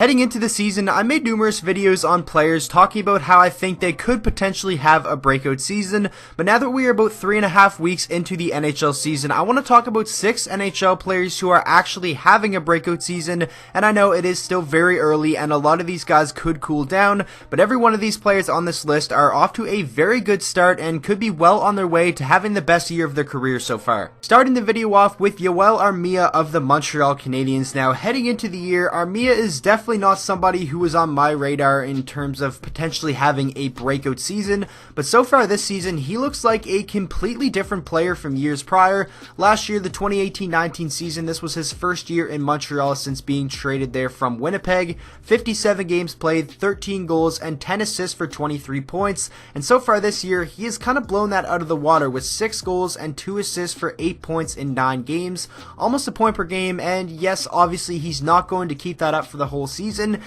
Heading into the season, I made numerous videos on players talking about how I think they could potentially have a breakout season, but now that we are about 3.5 weeks into the NHL season, I want to talk about 6 NHL players who are actually having a breakout season, and I know it is still very early and a lot of these guys could cool down, but every one of these players on this list are off to a very good start and could be well on their way to having the best year of their career so far. Starting the video off with Armia of the Montreal Canadiens. Now, heading into the year, Armia is definitely not somebody who was on my radar in terms of potentially having a breakout season, but so far this season he looks like a completely different player from years prior. Last year, the 2018-19 season, this was his first year in Montreal since being traded there from Winnipeg. 57 games played, 13 goals, and 10 assists for 23 points, and so far this year he has kind of blown that out of the water with 6 goals and 2 assists for 8 points in 9 games, almost a point per game, and yes, obviously he's not going to keep that up for the whole season.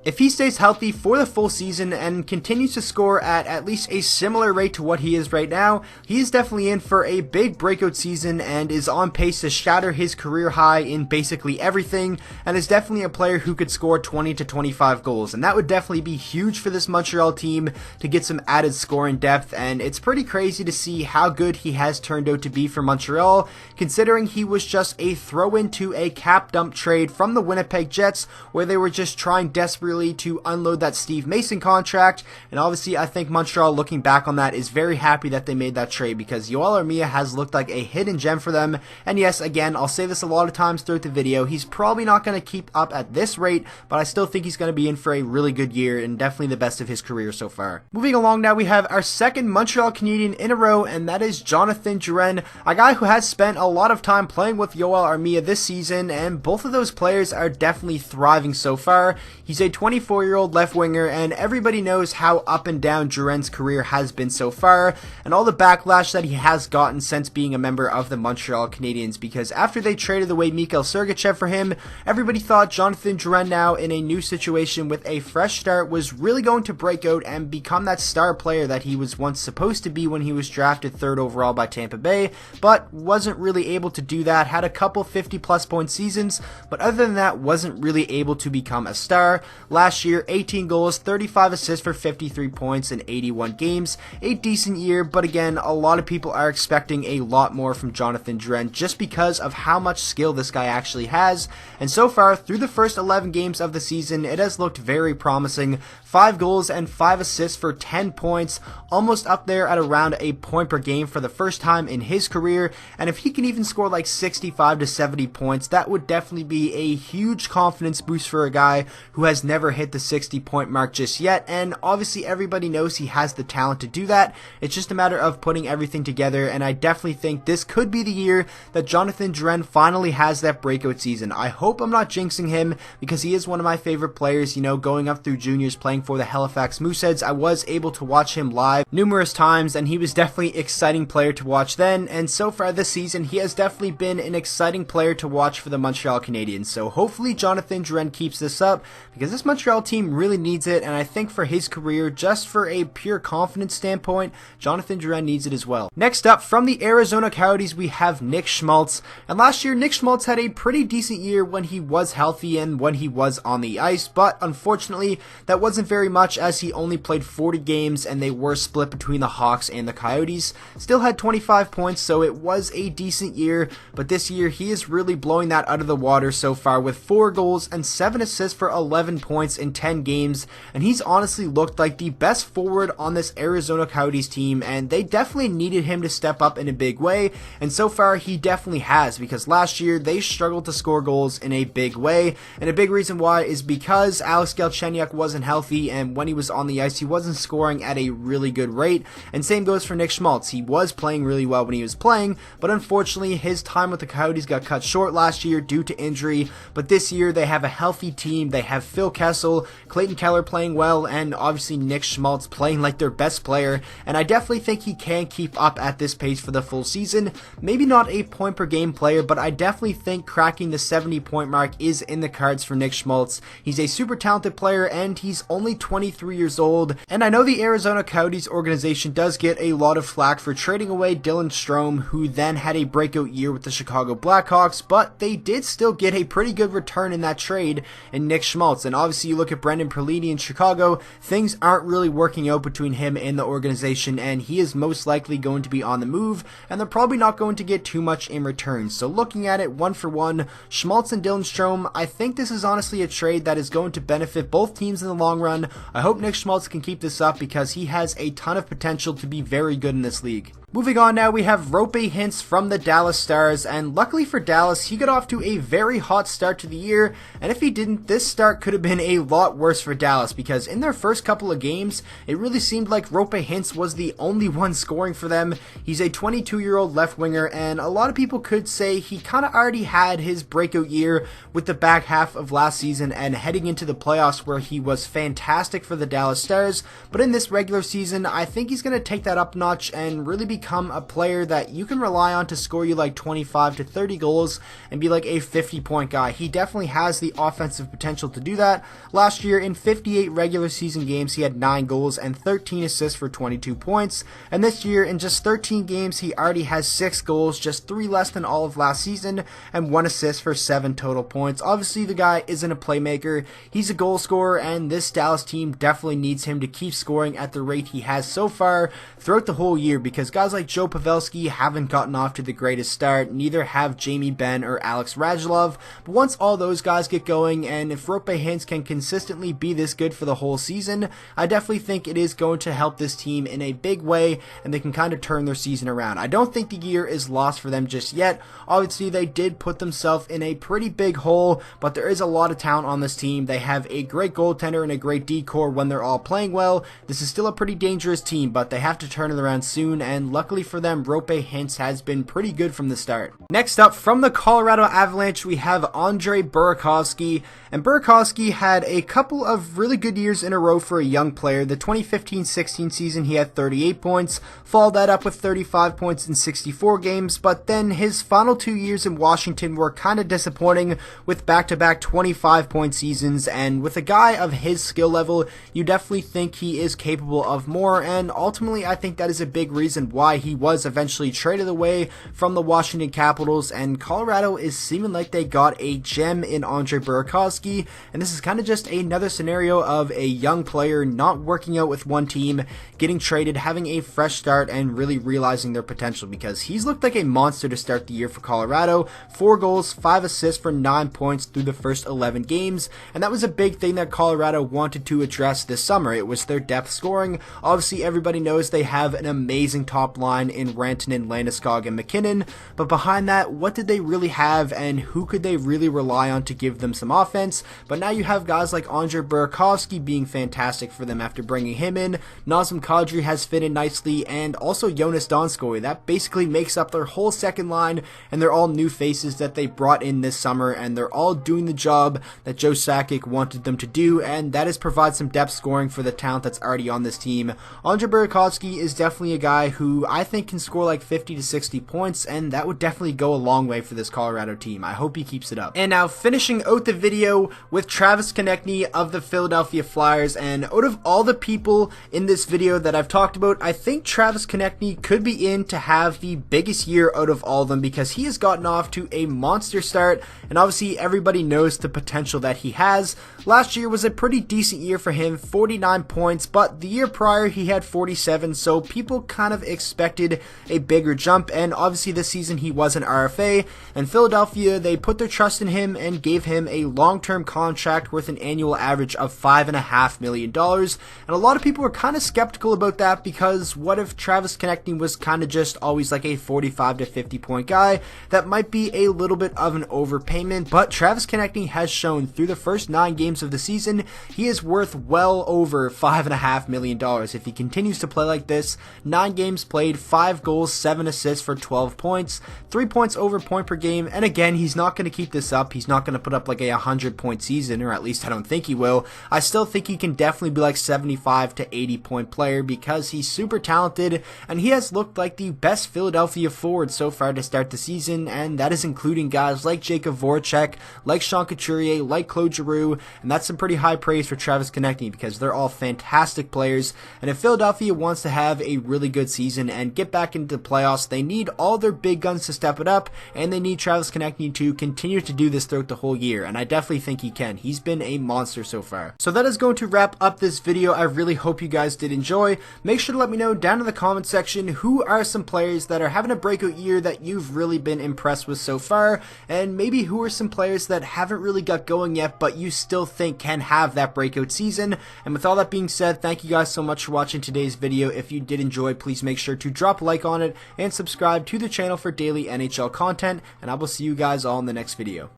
If he stays healthy for the full season and continues to score at least a similar rate to what he is right now, he is definitely in for a big breakout season and is on pace to shatter his career high in basically everything, and is definitely a player who could score 20 to 25 goals, and that would definitely be huge for this Montreal team to get some added scoring depth. And it's pretty crazy to see how good he has turned out to be for Montreal, considering he was just a throw into a cap dump trade from the Winnipeg Jets, where they were just trying desperately to unload that Steve Mason contract. And obviously I think Montreal, looking back on that, is very happy that they made that trade, because Armia has looked like a hidden gem for them. And yes, again, I'll say this a lot of times throughout the video, he's probably not going to keep up at this rate, but I still think he's going to be in for a really good year and definitely the best of his career so far. Moving along now, we have our second Montreal Canadian in a row, and that is Jonathan Drouin, a guy who has spent a lot of time playing with Armia this season, and both of those players are definitely thriving so far. He's a 24-year-old left winger, and everybody knows how up and down Drouin's career has been so far, and all the backlash that he has gotten since being a member of the Montreal Canadiens, because after they traded away Mikhail Sergachev for him, everybody thought Jonathan Drouin, now in a new situation with a fresh start, was really going to break out and become that star player that he was once supposed to be when he was drafted 3rd overall by Tampa Bay, but wasn't really able to do that. Had a couple 50-plus point seasons, but other than that, wasn't really able to become a star. Last year, 18 goals, 35 assists for 53 points in 81 games. A decent year, but again, a lot of people are expecting a lot more from Jonathan Drouin just because of how much skill this guy actually has. And so far, through the first 11 games of the season, it has looked very promising. 5 goals and 5 assists for 10 points, almost up there at around a point per game for the first time in his career. And if he can even score like 65 to 70 points, that would definitely be a huge confidence boost for a guy who has never hit the 60-point mark just yet. And obviously everybody knows he has the talent to do that. It's just a matter of putting everything together, and I definitely think this could be the year that Jonathan Drouin finally has that breakout season. I hope I'm not jinxing him, because he is one of my favorite players. You know, going up through juniors playing for the Halifax Mooseheads, I was able to watch him live numerous times, and he was definitely an exciting player to watch then, and so far this season he has definitely been an exciting player to watch for the Montreal Canadiens. So hopefully Jonathan Drouin keeps this up, because this Montreal team really needs it, and I think for his career, just for a pure confidence standpoint, Jonathan Drouin needs it as well. Next up, from the Arizona Coyotes, we have Nick Schmaltz, and last year Nick Schmaltz had a pretty decent year when he was healthy and when he was on the ice, but unfortunately that wasn't very much, as he only played 40 games and they were split between the Hawks and the Coyotes. Still had 25 points, so it was a decent year, but this year he is really blowing that out of the water so far with 4 goals and 7 assists for 11 points in 10 games, and he's honestly looked like the best forward on this Arizona Coyotes team, and they definitely needed him to step up in a big way, and so far he definitely has, because last year they struggled to score goals in a big way, and a big reason why is because Alex Galchenyuk wasn't healthy, and when he was on the ice he wasn't scoring at a really good rate. And same goes for Nick Schmaltz. He was playing really well when he was playing, but unfortunately his time with the Coyotes got cut short last year due to injury. But this year they have a healthy team. They have Phil Kessel, Clayton Keller playing well, and obviously Nick Schmaltz playing like their best player, and I definitely think he can keep up at this pace for the full season. Maybe not a point per game player, but I definitely think cracking the 70-point mark is in the cards for Nick Schmaltz. He's a super talented player, and he's only 23 years old, and I know the Arizona Coyotes organization does get a lot of flack for trading away Dylan Strome, who then had a breakout year with the Chicago Blackhawks, but they did still get a pretty good return in that trade in Nick Schmaltz. Schmaltz. And obviously you look at Brendan Perlini in Chicago, things aren't really working out between him and the organization, and he is most likely going to be on the move, and they're probably not going to get too much in return. So looking at it one for one, Schmaltz and Dylan Strome, I think this is honestly a trade that is going to benefit both teams in the long run. I hope Nick Schmaltz can keep this up because he has a ton of potential to be very good in this league. Moving on now, we have Roope Hintz from the Dallas Stars, and luckily for Dallas, he got off to a very hot start to the year, and if he didn't, this start could have been a lot worse for Dallas, because in their first couple of games, it really seemed like Roope Hintz was the only one scoring for them. He's a 22-year-old left winger, and a lot of people could say he kind of already had his breakout year with the back half of last season and heading into the playoffs where he was fantastic for the Dallas Stars, but in this regular season, I think he's going to take that up a notch and really become a player that you can rely on to score you like 25 to 30 goals and be like a 50-point guy. He definitely has the offensive potential to do that. Last year, in 58 regular season games, he had 9 goals and 13 assists for 22 points. And this year, in just 13 games, he already has 6 goals, just 3 less than all of last season, and 1 assist for 7 total points. Obviously, the guy isn't a playmaker. He's a goal scorer, and this Dallas team definitely needs him to keep scoring at the rate he has so far throughout the whole year, because guys like Joe Pavelski haven't gotten off to the greatest start, neither have Jamie Benn or Alex Radulov, but once all those guys get going, and if Roope Hintz can consistently be this good for the whole season, I definitely think it is going to help this team in a big way, and they can kind of turn their season around. I don't think the year is lost for them just yet. Obviously, they did put themselves in a pretty big hole, but there is a lot of talent on this team. They have a great goaltender and a great D-core when they're all playing well. This is still a pretty dangerous team, but they have to turn it around soon, and luckily for them, Roope Hintz has been pretty good from the start. Next up, from the Colorado Avalanche, we have Andre Burakovsky, and Burakovsky had a couple of really good years in a row for a young player. The 2015-16 season, he had 38 points, followed that up with 35 points in 64 games, but then his final 2 years in Washington were kind of disappointing with back-to-back 25-point seasons, and with a guy of his skill level, you definitely think he is capable of more, and ultimately I think that is a big reason why he was eventually traded away from the Washington Capitals, and Colorado is seeming like they got a gem in Andre Burakovsky, and this is kind of just another scenario of a young player not working out with one team, getting traded, having a fresh start, and really realizing their potential, because he's looked like a monster to start the year for Colorado. 4 goals, 5 assists for 9 points through the first 11 games, and that was a big thing that Colorado wanted to address this summer. It was their depth scoring. Obviously, everybody knows they have an amazing top line in Rantanen, Landeskog, and McKinnon, but behind that, what did they really have, and who could they really rely on to give them some offense? But now you have guys like Andre Burakovsky being fantastic for them after bringing him in. Nazem Kadri has fit in nicely, and also Jonas Donskoy. That basically makes up their whole second line, and they're all new faces that they brought in this summer, and they're all doing the job that Joe Sakic wanted them to do, and that is provide some depth scoring for the talent that's already on this team. Andre Burakovsky is definitely a guy who I think can score like 50 to 60 points, and that would definitely go a long way for this Colorado team. I hope he keeps it up. And now finishing out the video with Travis Konecny of the Philadelphia Flyers, and out of all the people in this video that I've talked about, I think Travis Konecny could be in to have the biggest year out of all of them, because he has gotten off to a monster start, and obviously everybody knows the potential that he has. Last year was a pretty decent year for him, 49 points, but the year prior he had 47, so people kind of expected a bigger jump, and obviously this season he was an RFA, and Philadelphia, they put their trust in him and gave him a long-term contract worth an annual average of $5.5 million, and a lot of people were kind of skeptical about that, because what if Travis Konecny was kind of just always like a 45 to 50 point guy? That might be a little bit of an overpayment, but Travis Konecny has shown through the first 9 games of the season, he is worth well over $5.5 million if he continues to play like this. 9 games played, 5 goals, 7 assists for 12 points, 3 points over point per game, and again, he's not going to keep this up. He's not going to put up like a 100-point season, or at least I don't think he will. I still think he can definitely be like 75 to 80 point player, because he's super talented, and he has looked like the best Philadelphia forward so far to start the season, and that is including guys like Jacob Voracek, like Sean Couturier, like Claude Giroux, and that's some pretty high praise for Travis Konecny, because they're all fantastic players, and if Philadelphia wants to have a really good season and get back into the playoffs. They need all their big guns to step it up, and they need Travis Konecny to continue to do this throughout the whole year, and I definitely think he can. He's been a monster so far. So that is going to wrap up this video. I really hope you guys did enjoy. Make sure to let me know down in the comment section who are some players that are having a breakout year that you've really been impressed with so far, and maybe who are some players that haven't really got going yet but you still think can have that breakout season. And with all that being said, thank you guys so much for watching today's video. If you did enjoy, please make sure to drop a like on it and subscribe to the channel for daily NHL content, and I will see you guys all in the next video.